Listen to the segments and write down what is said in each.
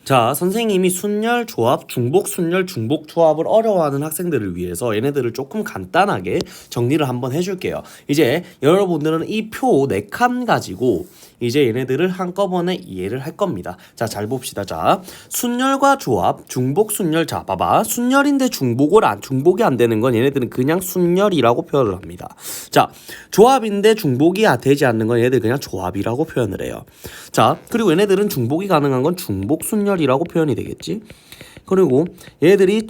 자, 선생님이 순열 조합, 중복 순열, 중복 조합을 어려워하는 학생들을 위해서 얘네들을 조금 간단하게 정리를 한번 해줄게요. 이제 여러분들은 이 표 4칸 가지고 이제 얘네들을 한꺼번에 이해를 할 겁니다. 자, 잘 봅시다. 자, 순열과 조합, 중복 순열. 자, 봐봐. 순열인데 중복이 안 되는 건 얘네들은 그냥 순열이라고 표현을 합니다. 자, 조합인데 중복이 되지 않는 건 얘네들 그냥 조합이라고 표현을 해요. 자, 그리고 얘네들은 중복이 가능한 건 중복 순열이라고 표현이 되겠지. 그리고 얘네들이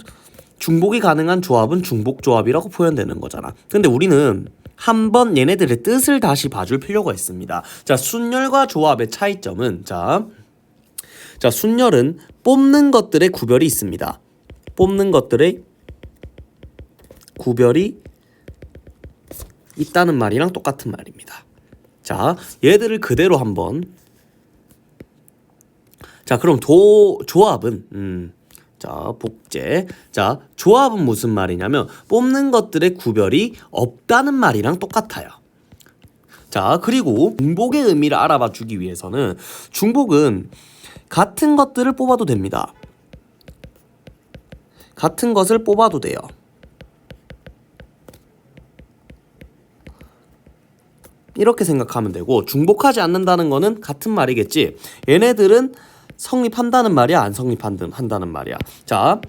중복이 가능한 조합은 중복 조합이라고 표현되는 거잖아. 근데 우리는 한번 얘네들의 뜻을 다시 봐줄 필요가 있습니다. 자, 순열과 조합의 차이점은 자, 순열은 뽑는 것들의 구별이 있습니다. 뽑는 것들의 구별이 있다는 말이랑 똑같은 말입니다. 자, 얘들을 그대로 한번. 자, 그럼 조합은 자, 복제. 자, 조합은 무슨 말이냐면 뽑는 것들의 구별이 없다는 말이랑 똑같아요. 자, 그리고 중복의 의미를 알아봐 주기 위해서는 중복은 같은 것들을 뽑아도 됩니다. 같은 것을 뽑아도 돼요. 이렇게 생각하면 되고, 중복하지 않는다는 거는 같은 말이겠지. 얘네들은 성립한다는 말이야, 안 성립한다는 말이야. 자,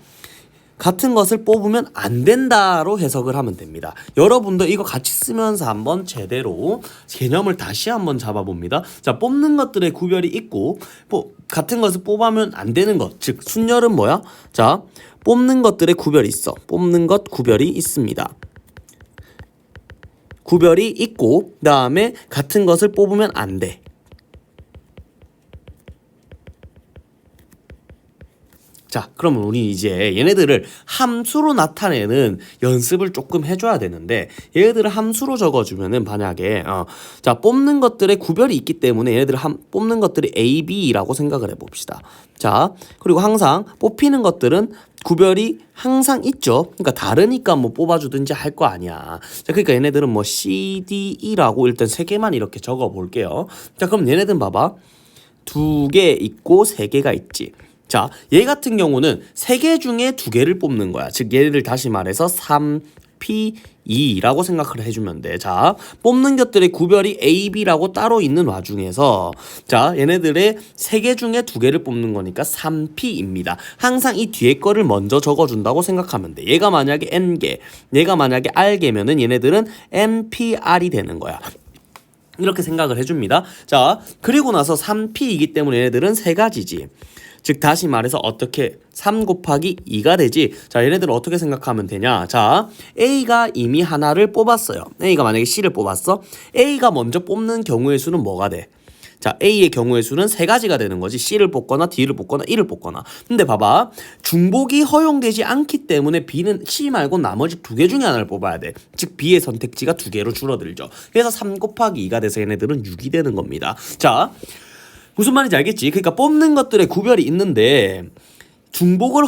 같은 것을 뽑으면 안 된다로 해석을 하면 됩니다. 여러분도 이거 같이 쓰면서 한번 제대로 개념을 다시 한번 잡아봅니다. 자, 뽑는 것들의 구별이 있고 같은 것을 뽑으면 안 되는 것, 즉 순열은 뭐야? 자, 뽑는 것들의 구별이 있어. 뽑는 것 구별이 있습니다. 구별이 있고 그 다음에 같은 것을 뽑으면 안 돼. 자, 그러면 우리 이제 얘네들을 함수로 나타내는 연습을 조금 해줘야 되는데, 얘네들을 함수로 적어주면은 만약에 자, 뽑는 것들의 구별이 있기 때문에 얘네들을 뽑는 것들이 A, B라고 생각을 해봅시다. 자, 그리고 항상 뽑히는 것들은 구별이 항상 있죠. 그러니까 다르니까 뭐 뽑아주든지 할 거 아니야. 자, 그러니까 얘네들은 뭐 C, D, E라고 일단 3개만 이렇게 적어볼게요. 자, 그럼 얘네들은 봐봐. 2개 있고 3개가 있지. 자, 얘 같은 경우는 3개 중에 2개를 뽑는 거야. 즉 얘를 다시 말해서 3P2라고 생각을 해주면 돼. 자, 뽑는 것들의 구별이 A, B라고 따로 있는 와중에서 자, 얘네들의 3개 중에 2개를 뽑는 거니까 3P입니다. 항상 이 뒤에 거를 먼저 적어준다고 생각하면 돼. 얘가 만약에 N개, 얘가 만약에 R개면은 얘네들은 NPR이 되는 거야. 이렇게 생각을 해줍니다. 자, 그리고 나서 3P이기 때문에 얘네들은 3가지지. 즉 다시 말해서 어떻게 3 곱하기 2가 되지. 자, 얘네들은 어떻게 생각하면 되냐. 자, A가 이미 하나를 뽑았어요. A가 만약에 C를 뽑았어. A가 먼저 뽑는 경우의 수는 뭐가 돼? 자, A의 경우의 수는 3가지가 되는 거지. C를 뽑거나 D를 뽑거나 E를 뽑거나. 근데 봐봐, 중복이 허용되지 않기 때문에 B는 C 말고 나머지 2개 중에 하나를 뽑아야 돼. 즉 B의 선택지가 2개로 줄어들죠. 그래서 3 곱하기 2가 돼서 얘네들은 6이 되는 겁니다. 자, 무슨 말인지 알겠지? 그러니까 뽑는 것들의 구별이 있는데 중복을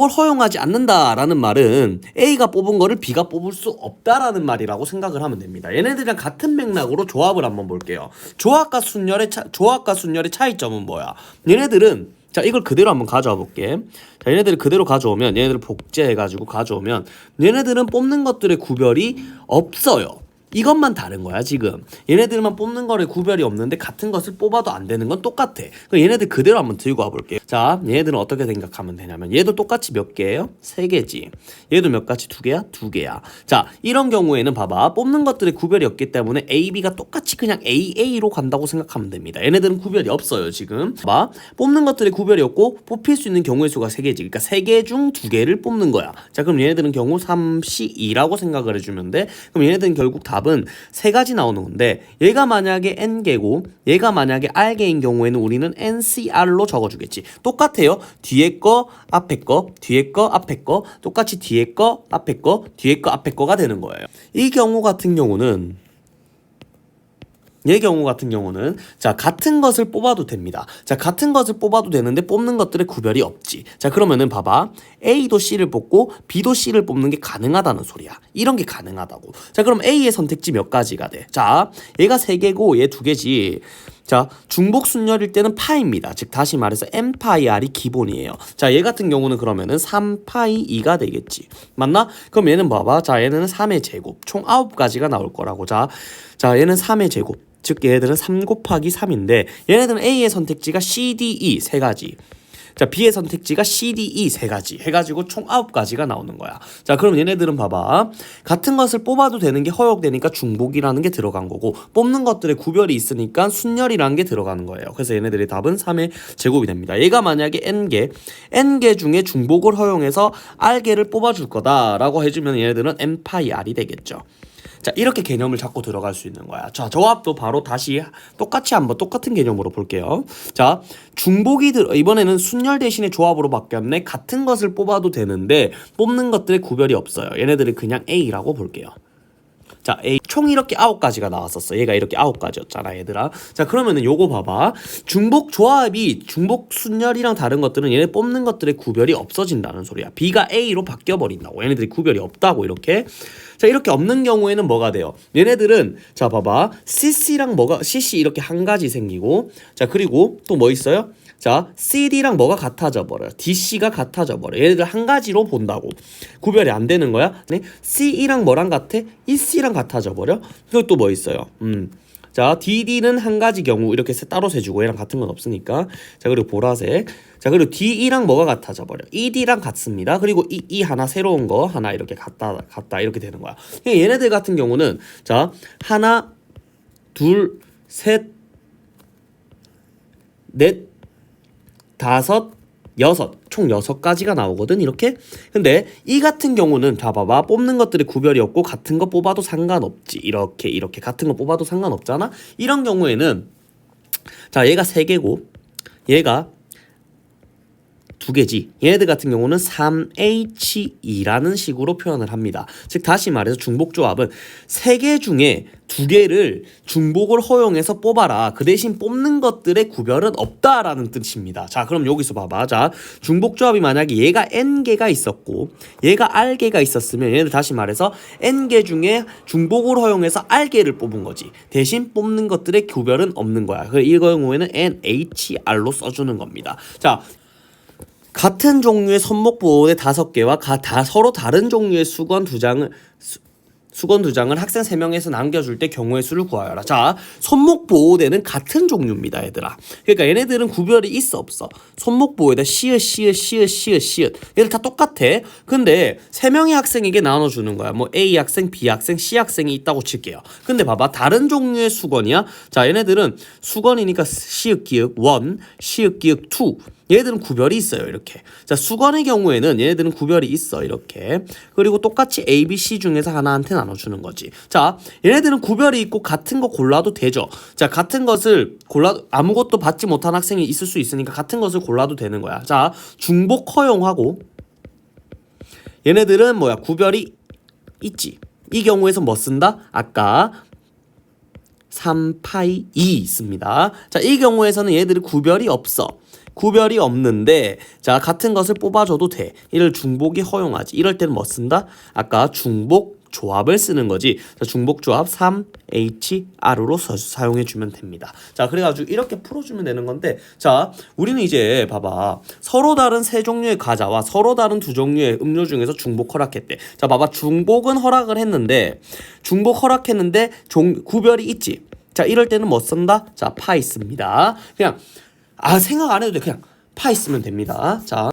허용하지 않는다라는 말은 A가 뽑은 거를 B가 뽑을 수 없다라는 말이라고 생각을 하면 됩니다. 얘네들이랑 같은 맥락으로 조합을 한번 볼게요. 조합과 순열의 차이점은 뭐야? 얘네들은 자, 이걸 그대로 한번 가져와 볼게. 자, 얘네들을 그대로 가져오면, 얘네들을 복제해가지고 가져오면 얘네들은 뽑는 것들의 구별이 없어요. 이것만 다른 거야 지금. 얘네들만 뽑는 거를 구별이 없는데 같은 것을 뽑아도 안 되는 건 똑같아. 그럼 얘네들 그대로 한번 들고 와볼게요. 자, 얘네들은 어떻게 생각하면 되냐면 얘도 똑같이 몇 개예요? 3개지. 얘도 몇 가지? 2개야? 2개야. 자, 이런 경우에는 봐봐, 뽑는 것들의 구별이 없기 때문에 A, B가 똑같이 그냥 AA로 간다고 생각하면 됩니다. 얘네들은 구별이 없어요 지금. 봐봐, 뽑는 것들의 구별이 없고 뽑힐 수 있는 경우의 수가 3개지. 그러니까 3개 중 2개를 뽑는 거야. 자, 그럼 얘네들은 경우 3C2라고 생각을 해주면 돼. 그럼 얘네들은 결국 답은 3가지 나오는 건데, 얘가 만약에 N개고 얘가 만약에 R개인 경우에는 우리는 NCR로 적어주겠지. 똑같아요. 뒤에 거 앞에 거, 뒤에 거 앞에 거, 똑같이 뒤에 거 앞에 거, 뒤에 거 앞에 거가 되는 거예요. 이 경우 같은 경우는 얘 경우 같은 경우는 자, 같은 것을 뽑아도 됩니다. 자, 같은 것을 뽑아도 되는데 뽑는 것들의 구별이 없지. 자, 그러면은 봐봐, A도 C를 뽑고 B도 C를 뽑는 게 가능하다는 소리야. 이런 게 가능하다고. 자, 그럼 A의 선택지 몇 가지가 돼? 자, 얘가 3개고 얘 2개지. 자, 중복 순열일 때는 파입니다. 즉 다시 말해서 n파이 r이 기본이에요. 자, 얘 같은 경우는 그러면은 3파이 2가 되겠지. 맞나? 그럼 얘는 봐봐. 자, 얘는 3의 제곱. 총 9가지가 나올 거라고. 자, 얘는 3의 제곱. 즉 얘들은 3 곱하기 3인데 얘네들은 A의 선택지가 C, D, E 세 가지. 자, B의 선택지가 C, D, E 세 가지 해가지고 총 9가지가 나오는 거야. 자, 그럼 얘네들은 봐봐. 같은 것을 뽑아도 되는 게 허용되니까 중복이라는 게 들어간 거고 뽑는 것들의 구별이 있으니까 순열이라는 게 들어가는 거예요. 그래서 얘네들의 답은 3의 제곱이 됩니다. 얘가 만약에 N개 중에 중복을 허용해서 R개를 뽑아줄 거다라고 해주면 얘네들은 N파이 R이 되겠죠. 자, 이렇게 개념을 잡고 들어갈 수 있는 거야. 자, 조합도 바로 다시 똑같이 한번 똑같은 개념으로 볼게요. 자, 중복이 이번에는 순열 대신에 조합으로 바뀌었네. 같은 것을 뽑아도 되는데 뽑는 것들의 구별이 없어요. 얘네들은 그냥 A라고 볼게요. 자, A 총 이렇게 9가지가 나왔었어. 얘가 이렇게 9가지였잖아, 얘들아. 자, 그러면은 요거 봐봐. 중복 조합이 중복 순열이랑 다른 것들은 얘네 뽑는 것들의 구별이 없어진다는 소리야. B가 A로 바뀌어 버린다고. 얘네들이 구별이 없다고 이렇게. 자, 이렇게 없는 경우에는 뭐가 돼요? 얘네들은 자, 봐봐. CC랑 뭐가 CC 이렇게 한 가지 생기고 자, 그리고 또 뭐 있어요? 자, CD랑 뭐가 같아져 버려요. DC가 같아져 버려요. 얘네들 한 가지로 본다고. 구별이 안 되는 거야. 네? CE랑 뭐랑 같아? EC랑 같아져 버려. 그리고 또 뭐 있어요? 자, DD는 한 가지 경우 이렇게 따로 세주고 얘랑 같은 건 없으니까. 자, 그리고 보라색. 자, 그리고 DE랑 뭐가 같아져 버려? ED랑 같습니다. 그리고 E 하나 새로운 거 하나 이렇게 같다 이렇게 되는 거야. 얘네들 같은 경우는 자, 하나, 둘, 셋, 넷, 다섯, 여섯, 총 6가지가 나오거든 이렇게. 근데 이 같은 경우는 다 봐봐. 뽑는 것들이 구별이 없고 같은 거 뽑아도 상관없지. 이렇게 같은 거 뽑아도 상관없잖아. 이런 경우에는 자, 얘가 3개고 얘가 2개지. 얘네들 같은 경우는 3H2라는 식으로 표현을 합니다. 즉 다시 말해서 중복조합은 3개 중에 2개를 중복을 허용해서 뽑아라. 그 대신 뽑는 것들의 구별은 없다라는 뜻입니다. 자, 그럼 여기서 봐봐. 자, 중복조합이 만약에 얘가 N개가 있었고 얘가 R개가 있었으면 얘네들 다시 말해서 N개 중에 중복을 허용해서 R개를 뽑은 거지. 대신 뽑는 것들의 구별은 없는 거야. 그래서 이 경우에는 NHR로 써주는 겁니다. 자, 같은 종류의 손목보호대 5개와 서로 다른 종류의 수건 2장을 학생 3명에서 남겨줄 때 경우의 수를 구하여라. 자, 손목보호대는 같은 종류입니다, 얘들아. 그러니까 얘네들은 구별이 있어 없어? 손목보호대 시읒 얘들 다 똑같아. 근데 3명의 학생에게 나눠주는 거야. 뭐 A 학생, B 학생, C 학생이 있다고 칠게요. 근데 봐봐, 다른 종류의 수건이야. 자, 얘네들은 수건이니까 시읒 기읒 1, 시읒 기읒 2. 얘네들은 구별이 있어요, 이렇게. 자, 수건의 경우에는 얘네들은 구별이 있어, 이렇게. 그리고 똑같이 A, B, C 중에서 하나한테 나눠주는 거지. 자, 얘네들은 구별이 있고 같은 거 골라도 되죠. 자, 같은 것을 아무것도 받지 못한 학생이 있을 수 있으니까 같은 것을 골라도 되는 거야. 자, 중복 허용하고 얘네들은 뭐야? 구별이 있지. 이 경우에서 뭐 쓴다? 아까 3파이 2 있습니다. 자, 이 경우에서는 얘들이 구별이 없어. 구별이 없는데 자, 같은 것을 뽑아줘도 돼. 이를 중복이 허용하지. 이럴 때는 뭐 쓴다? 아까 중복 조합을 쓰는 거지. 자, 중복 조합 3HR로 사용해주면 됩니다. 자, 그래가지고 이렇게 풀어주면 되는 건데 자, 우리는 이제 봐봐. 서로 다른 3종류의 과자와 서로 다른 2종류의 음료 중에서 중복 허락했대. 자, 봐봐. 중복은 허락을 했는데 구별이 있지. 자, 이럴 때는 뭐 쓴다? 자, 파 있습니다. 그냥 생각 안 해도 돼. 그냥 파 있으면 됩니다. 자,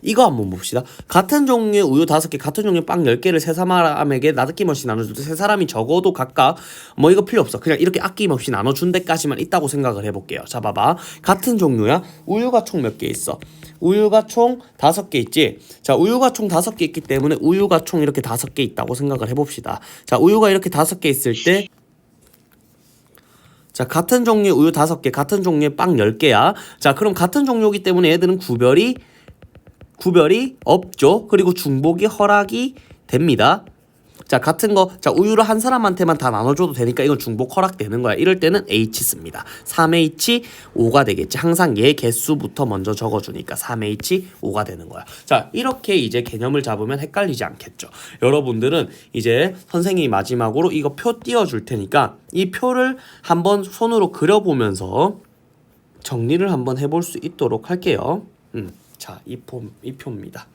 이거 한번 봅시다. 같은 종류의 우유 5개, 같은 종류의 빵 10개를 세 사람에게 나눠김없이 나눠줄 때 세 사람이 적어도 각각 뭐 이거 필요 없어. 그냥 이렇게 아낌없이 나눠준 데까지만 있다고 생각을 해볼게요. 자, 봐봐. 같은 종류야. 우유가 총 몇 개 있어? 우유가 총 5개 있지? 자, 우유가 총 5개 있기 때문에 우유가 총 이렇게 5개 있다고 생각을 해봅시다. 자, 우유가 이렇게 5개 있을 때 자, 같은 종류의 우유 5개, 같은 종류의 빵 10개야. 자, 그럼 같은 종류이기 때문에 얘들은 구별이 없죠. 그리고 중복이 허락이 됩니다. 자, 같은 거, 자, 우유를 한 사람한테만 다 나눠줘도 되니까 이건 중복 허락되는 거야. 이럴 때는 H 씁니다. 3H 5가 되겠지. 항상 얘 개수부터 먼저 적어주니까 3H 5가 되는 거야. 자, 이렇게 이제 개념을 잡으면 헷갈리지 않겠죠. 여러분들은 이제 선생님이 마지막으로 이거 표 띄워줄 테니까 이 표를 한번 손으로 그려보면서 정리를 한번 해볼 수 있도록 할게요. 자, 이 표입니다.